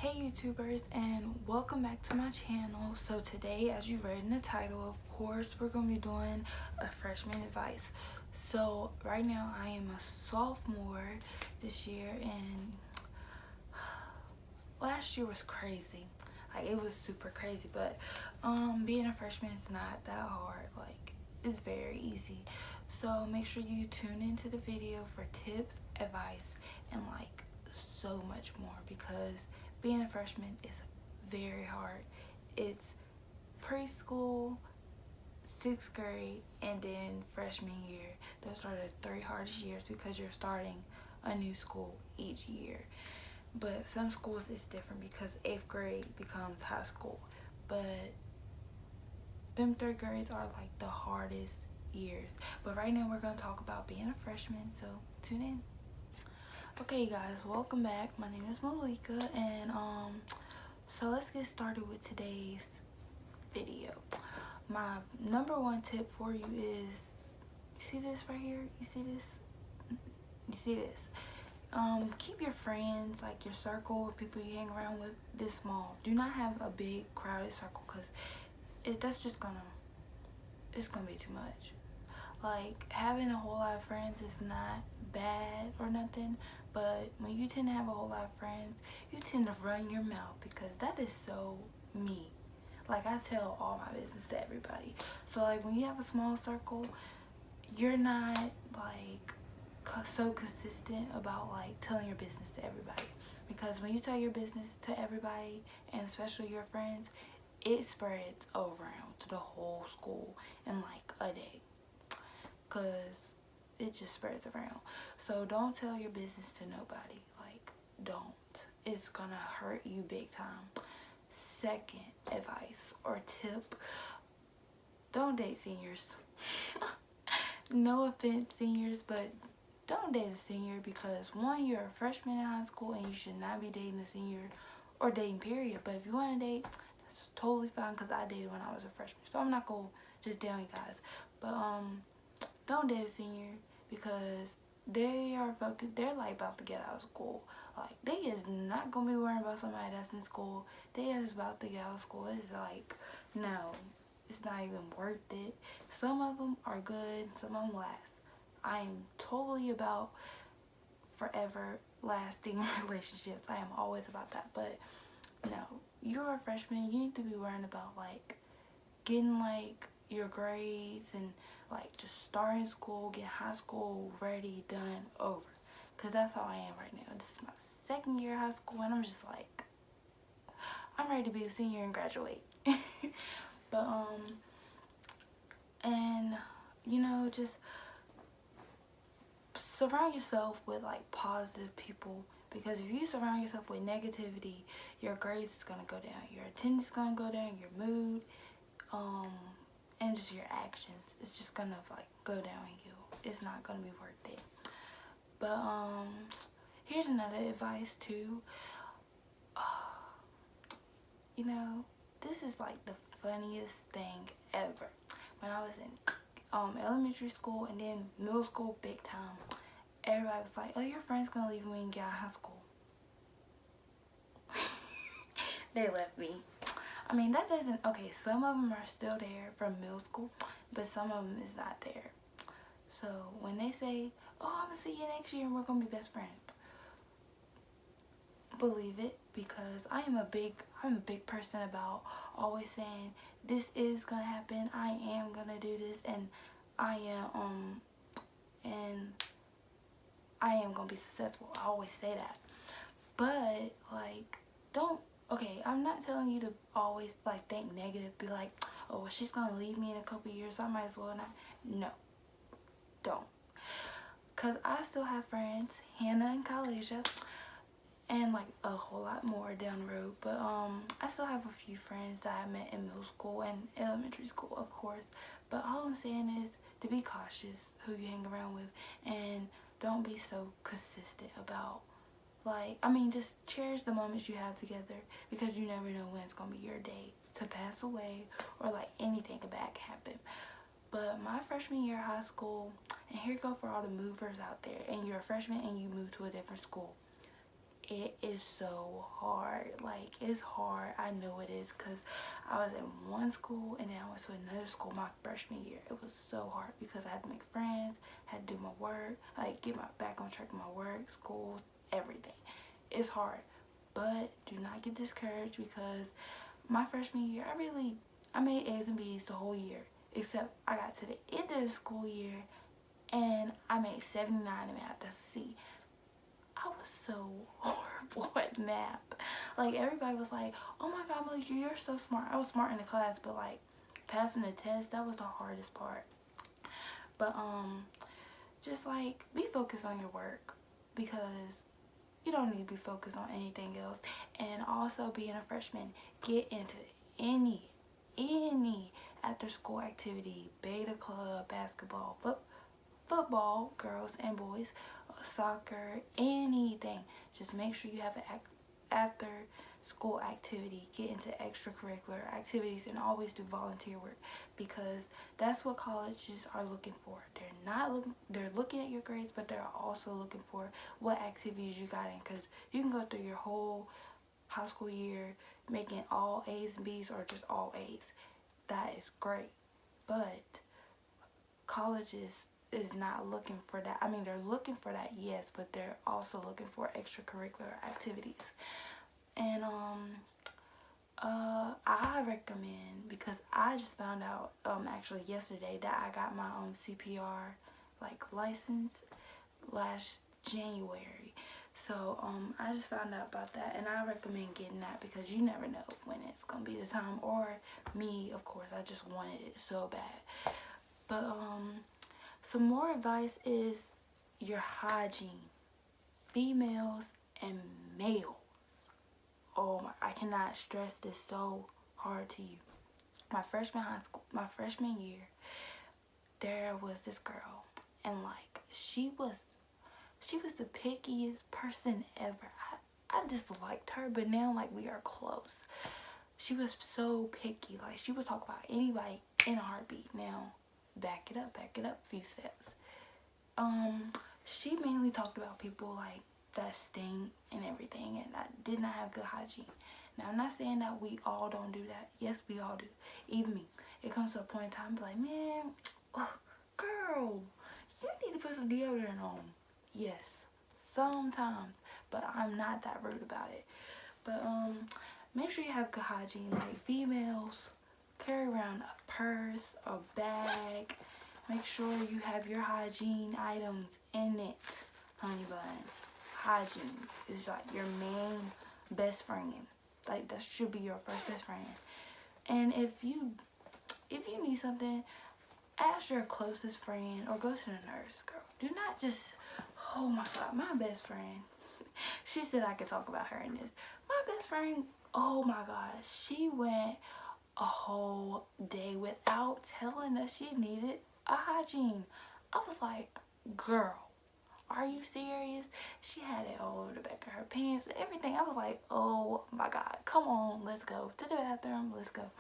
Hey YouTubers, and welcome back to my channel. So today, as you read in the title, of course we're going to be doing a freshman advice. So right now I am a sophomore this year, and last year was crazy. Like, it was super crazy, but being a freshman is not that hard. Like, it's very easy. So make sure you tune into the video for tips, advice, and like so much more, because being a freshman is very hard. It's preschool, sixth grade, and then freshman year. Those are the three hardest years because you're starting a new school each year. But some schools it's different because eighth grade becomes high school. But them third grades are like the hardest years. But right now we're going to talk about being a freshman, so tune in. Okay guys, welcome back. My name is Malika, and so let's get started with today's video. My number one tip for you is, you see this right here? You see this? You see this? Keep your friends, like your circle of people you hang around with, this small. Do not have a big crowded circle, because that's just it's gonna be too much. Like, having a whole lot of friends is not bad or nothing, but when you tend to have a whole lot of friends, you tend to run your mouth, because that is so me. Like, I tell all my business to everybody. So like, when you have a small circle, you're not like so consistent about like telling your business to everybody, because when you tell your business to everybody, and especially your friends, it spreads around to the whole school in like a day, because it just spreads around. So don't tell your business to nobody. Like, don't. It's gonna hurt you big time. Second advice or tip, don't date seniors. No offense, seniors, but don't date a senior, because one, you're a freshman in high school and you should not be dating a senior, or dating period. But if you want to date, that's totally fine, because I dated when I was a freshman, so I'm not gonna just down you guys. But don't date a senior, because they are focused. They're like about to get out of school. Like, they is not gonna be worrying about somebody that's in school. They is about to get out of school. It's like, no, it's not even worth it. Some of them are good, some of them last. I am totally about forever lasting relationships. I am always about that. But no, you're a freshman. You need to be worrying about like getting like your grades, and like just starting school, getting high school ready, done, over. Because that's how I am right now. This is my second year of high school, and I'm just like, I'm ready to be a senior and graduate. But and you know, just surround yourself with like positive people, because if you surround yourself with negativity, your grades is gonna go down, your attendance is gonna go down, your mood, and just your actions, it's just gonna like go downhill. It's not gonna be worth it. But here's another advice too. You know, this is like the funniest thing ever. When I was in elementary school and then middle school, big time, everybody was like, oh, your friend's gonna leave when you get out of high school. They left me. I mean, that doesn't, okay, some of them are still there from middle school, but some of them is not there. So when they say, oh, I'm gonna see you next year and we're gonna be best friends, believe it, because I'm a big person about always saying, this is gonna happen, I am gonna do this, and I am gonna be successful. I always say that. But like, don't, okay, I'm not telling you to always like think negative, be like, oh, well, she's gonna leave me in a couple years, so I might as well not. No, don't. Because I still have friends, Hannah and Kalisha, and like a whole lot more down the road. But I still have a few friends that I met in middle school and elementary school, of course. But all I'm saying is to be cautious who you hang around with, and don't be so consistent about, like, I mean, just cherish the moments you have together, because you never know when it's gonna be your day to pass away, or like anything bad can happen. But my freshman year of high school, and here you go for all the movers out there, and you're a freshman and you move to a different school, it is so hard. Like, it's hard. I know it is, because I was in one school and then I went to another school my freshman year. It was so hard because I had to make friends, had to do my work, like get my back on track with my work, school, everything. It's hard, but do not get discouraged, because my freshman year, I made A's and B's the whole year, except I got to the end of the school year and I made 79 in math. That's a C. I was so horrible at math. Like, everybody was like, oh my god, Malika, you're so smart. I was smart in the class, but like passing the test, that was the hardest part. But just like, be focused on your work, because you don't need to be focused on anything else. And also, being a freshman, get into any after school activity, beta club, basketball, football, girls and boys, soccer, anything. Just make sure you have an after school activity. Get into extracurricular activities and always do volunteer work, because that's what colleges are looking for. They're looking at your grades, but they're also looking for what activities you got in, because you can go through your whole high school year making all A's and B's, or just all A's. That is great, but colleges is not looking for that. I mean, they're looking for that, yes, but they're also looking for extracurricular activities. And I recommend, because I just found out actually yesterday that I got my CPR like license last January. So I just found out about that, and I recommend getting that, because you never know when it's gonna be the time. Or me, of course, I just wanted it so bad. But some more advice is your hygiene. Females and males. Oh my, I cannot stress this so hard to you. My freshman year, there was this girl, and like, she was the pickiest person ever. I disliked her, but now like we are close. She was so picky. Like, she would talk about anybody in a heartbeat. Now, back it up a few steps. She mainly talked about people like that stink and everything, and I did not have good hygiene. Now, I'm not saying that we all don't do that. Yes, we all do. Even me. It comes to a point in time, be like, man, oh, girl, you need to put some deodorant on. Yes, sometimes, but I'm not that rude about it. But make sure you have good hygiene. Like, females, carry around a purse, a bag. Make sure you have your hygiene items in it, honey bun. Hygiene is like your main best friend. Like, that should be your first best friend. And if you need something, ask your closest friend or go to the nurse, girl. Do not just, oh my god, my best friend. She said I could talk about her in this. My best friend, oh my god, she went a whole day without telling us she needed a hygiene. I was like, girl, are you serious? She had it all over the back of her pants and everything. I was like, oh my god, come on, let's go to the bathroom, let's go.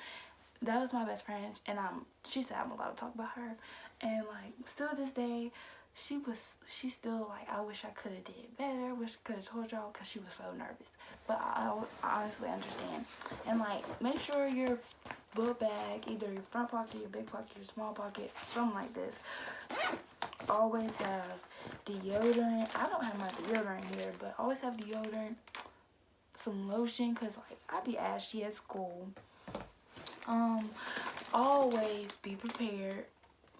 That was my best friend, and she said I'm allowed to talk about her. And like, still this day, she still like, I wish I could have did better, wish I could have told y'all, because she was so nervous. But I honestly understand. And like, make sure your book bag, either your front pocket, your big pocket, your small pocket, something like this, always have deodorant. I don't have my deodorant here, but always have deodorant, some lotion, because like, I be ashy at school. Always be prepared.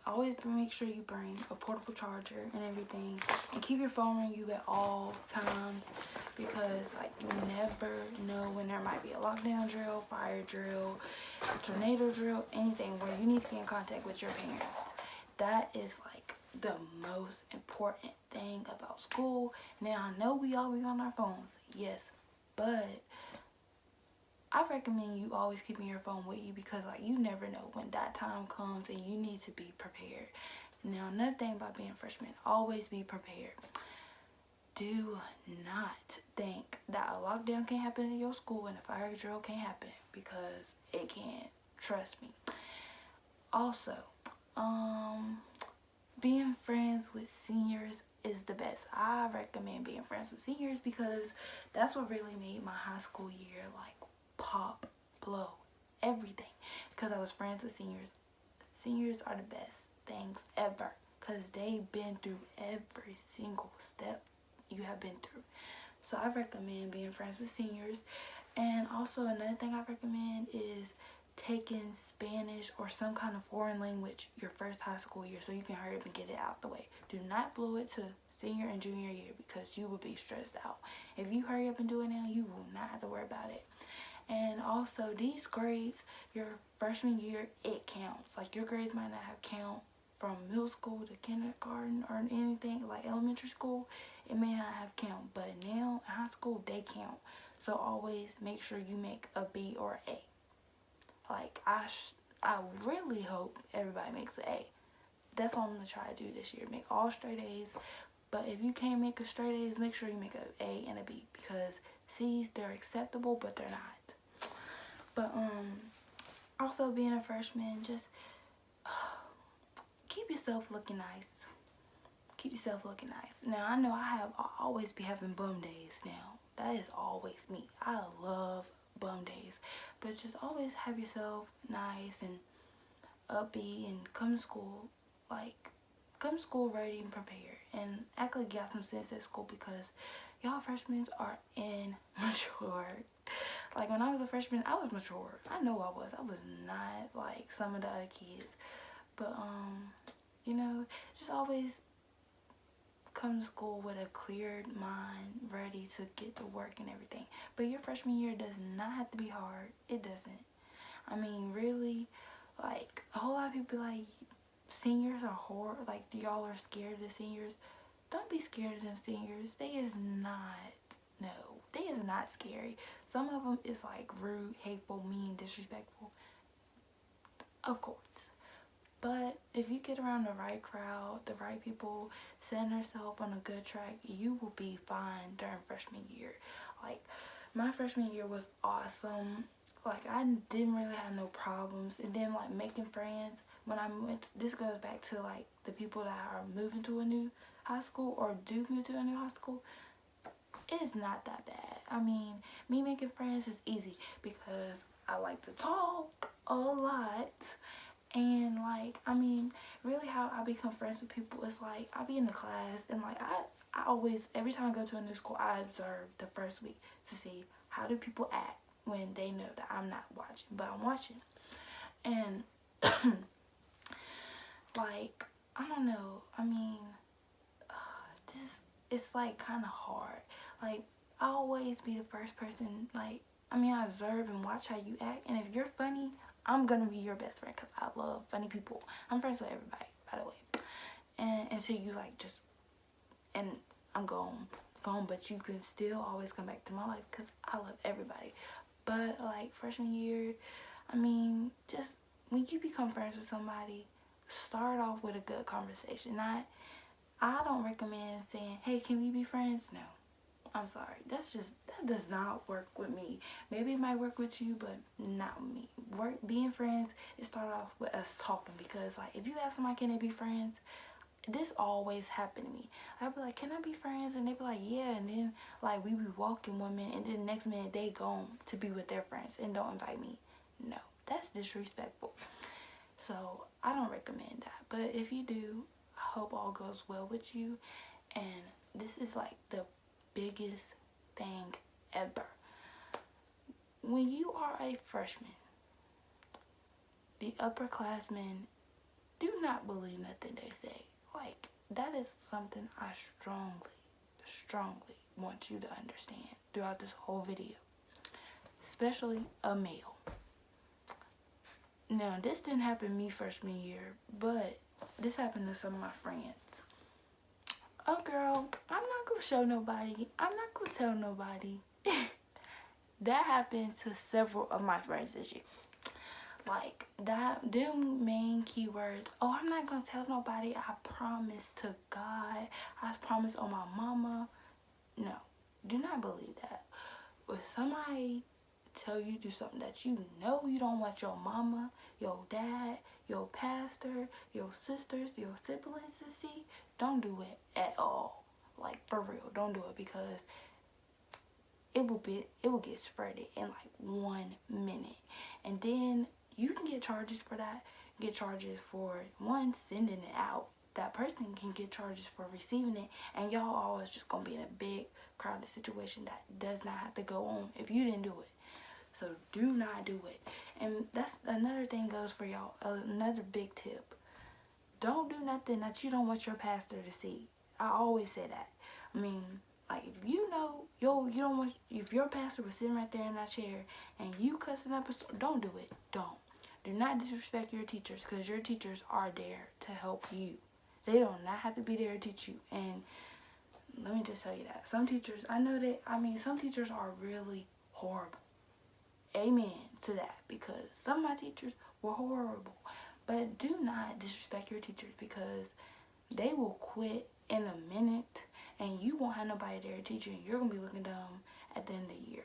Always make sure you bring a portable charger and everything, and keep your phone on you at all times, because like, you never know when there might be a lockdown drill, fire drill, tornado drill, anything where you need to get in contact with your parents. That is like the most important thing about school. Now, I know we all be on our phones, yes, but I recommend you always keeping your phone with you, because like, you never know when that time comes and you need to be prepared. Now, another thing about being a freshman, always be prepared. Do not think that a lockdown can't happen in your school and a fire drill can't happen, because it can. Trust me. Also, being friends with seniors is the best. I recommend being friends with seniors because that's what really made my high school year like pop, blow, everything. Because I was friends with seniors. Seniors are the best things ever because they've been through every single step you have been through. So I recommend being friends with seniors. And also another thing I recommend is taking Spanish or some kind of foreign language your first high school year so you can hurry up and get it out the way. Do not blow it to senior and junior year because you will be stressed out. If you hurry up and do it now, you will not have to worry about it. And also these grades, your freshman year, it counts. Like your grades might not have count from middle school to kindergarten or anything like elementary school. It may not have count, but now in high school they count. So always make sure you make a B or A. Like I really hope everybody makes an A. That's what I'm gonna try to do this year. Make all straight A's. But if you can't make a straight A's, make sure you make an A and a B because C's, they're acceptable, but they're not. But also being a freshman, just keep yourself looking nice. Keep yourself looking nice. Now I know I always be having bum days now. That is always me. I love bum days. But just always have yourself nice and upbeat and come to school ready and prepared and act like you got some sense at school because y'all freshmen are immature. Like when I was a freshman, I was mature. I know I was. I was not like some of the other kids. But you know, just always come to school with a cleared mind, ready to get to work and everything. But your freshman year does not have to be hard. It doesn't. I mean, really, like a whole lot of people be like, seniors are horrible. Like y'all are scared of the seniors. Don't be scared of them seniors. They is not scary. Some of them is like rude, hateful, mean, disrespectful. Of course. But if you get around the right crowd, the right people, setting yourself on a good track, you will be fine during freshman year. Like, my freshman year was awesome. Like, I didn't really have no problems. And then, like, making friends, when I went, this goes back to, like, the people that are moving to a new high school or do move to a new high school. It is not that bad. I mean, me making friends is easy because I like to talk a lot. And like, I mean, really how I become friends with people is like, I be in the class and like, I always, every time I go to a new school, I observe the first week to see how do people act when they know that I'm not watching, but I'm watching. And like, I don't know, I mean, it's like kind of hard. Like, I always be the first person, like, I mean, I observe and watch how you act, and if you're funny, I'm gonna be your best friend because I love funny people. I'm friends with everybody, by the way. And until you like just, and I'm gone, but you can still always come back to my life because I love everybody. But like freshman year, I mean, just when you become friends with somebody, start off with a good conversation. I don't recommend saying, hey, can we be friends? No. I'm sorry. That does not work with me. Maybe it might work with you, but not with me. Being friends, it started off with us talking because, like, if you ask somebody, can they be friends? This always happened to me. I'd be like, can I be friends? And they'd be like, yeah. And then, like, we be walking one minute, and then the next minute they gone to be with their friends and don't invite me. No, that's disrespectful. So, I don't recommend that. But if you do, I hope all goes well with you. And this is, like, the biggest thing ever. When you are a freshman, the upperclassmen do not believe nothing they say. Like, that is something I strongly want you to understand throughout this whole video. Especially a male. Now, this didn't happen to me freshman year, but this happened to some of my friends. Oh girl, I'm not gonna show nobody. I'm not gonna tell nobody. That happened to several of my friends this year. Like, them main keywords. Oh, I'm not gonna tell nobody. I promise to God. I promise on my mama. No, do not believe that. If somebody tell you to do something that you know you don't want your mama, your dad, your pastor, your sisters, your siblings to see, don't do it at all. Like, for real, don't do it, because it will get spreaded in like 1 minute, and then you can get charges for that. Get charges for one, sending it out. That person can get charges for receiving it, and y'all always just gonna be in a big crowded situation that does not have to go on if you didn't do it. So do not do it. And that's another thing goes for y'all. Another big tip: don't do nothing that you don't want your pastor to see. I always say that. I mean, like, if you know you don't want, if your pastor was sitting right there in that chair and you cussing up a store, don't do it. Don't. Do not disrespect your teachers, because your teachers are there to help you. They do not have to be there to teach you. And let me just tell you that some teachers, some teachers are really horrible. Amen to that, because some of my teachers were horrible. But do not disrespect your teachers, because they will quit in a minute and you won't have nobody there to teach you, and you're going to be looking dumb at the end of the year.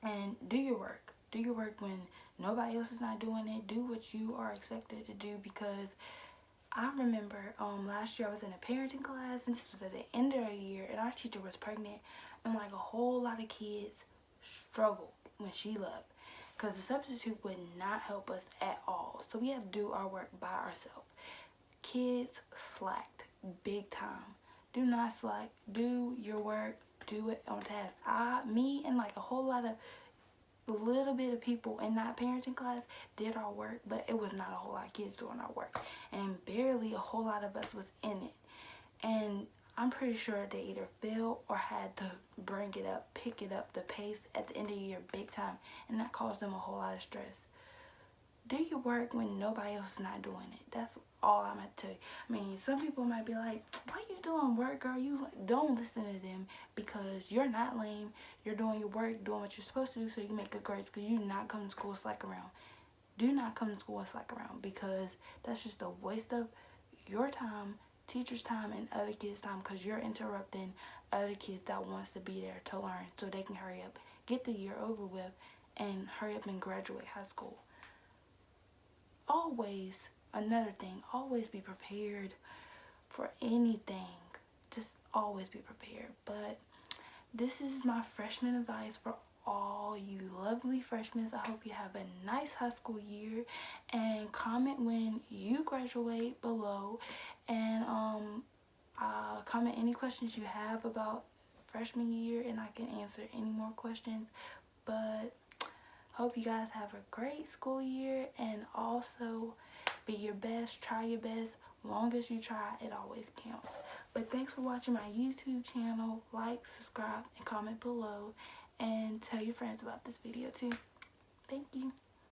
And do your work. Do your work when nobody else is not doing it. Do what you are expected to do, because I remember last year I was in a parenting class, and this was at the end of the year, and our teacher was pregnant, and like a whole lot of kids struggled when she left, because the substitute would not help us at all. So we had to do our work by ourselves. Kids slacked big time. Do not slack. Do your work. Do it on task. Me and like a whole lot of little bit of people in that parenting class did our work, but it was not a whole lot of kids doing our work, and barely a whole lot of us was in it. And I'm pretty sure they either failed or had to bring it up, pick it up, the pace at the end of the year big time, and that caused them a whole lot of stress. Do your work when nobody else is not doing it. That's all I'm gonna tell you. I mean, some people might be like, why you doing work, girl? You don't listen to them, because you're not lame. You're doing your work, doing what you're supposed to do, so you make good grades, because you do not come to school slack around. Do not come to school and slack around, because that's just a waste of your time, teacher's time, and other kids' time, because you're interrupting other kids that wants to be there to learn, so they can hurry up, get the year over with, and hurry up and graduate high school. Always, another thing, always be prepared for anything. Just always be prepared. But this is my freshman advice for all you lovely freshmen. I hope you have a nice high school year, and comment when you graduate below, and comment any questions you have about freshman year, and I can answer any more questions. But hope you guys have a great school year, and also be your best, try your best. Long as you try, it always counts. But thanks for watching my YouTube channel. Like, subscribe, and comment below, and tell your friends about this video too. Thank you.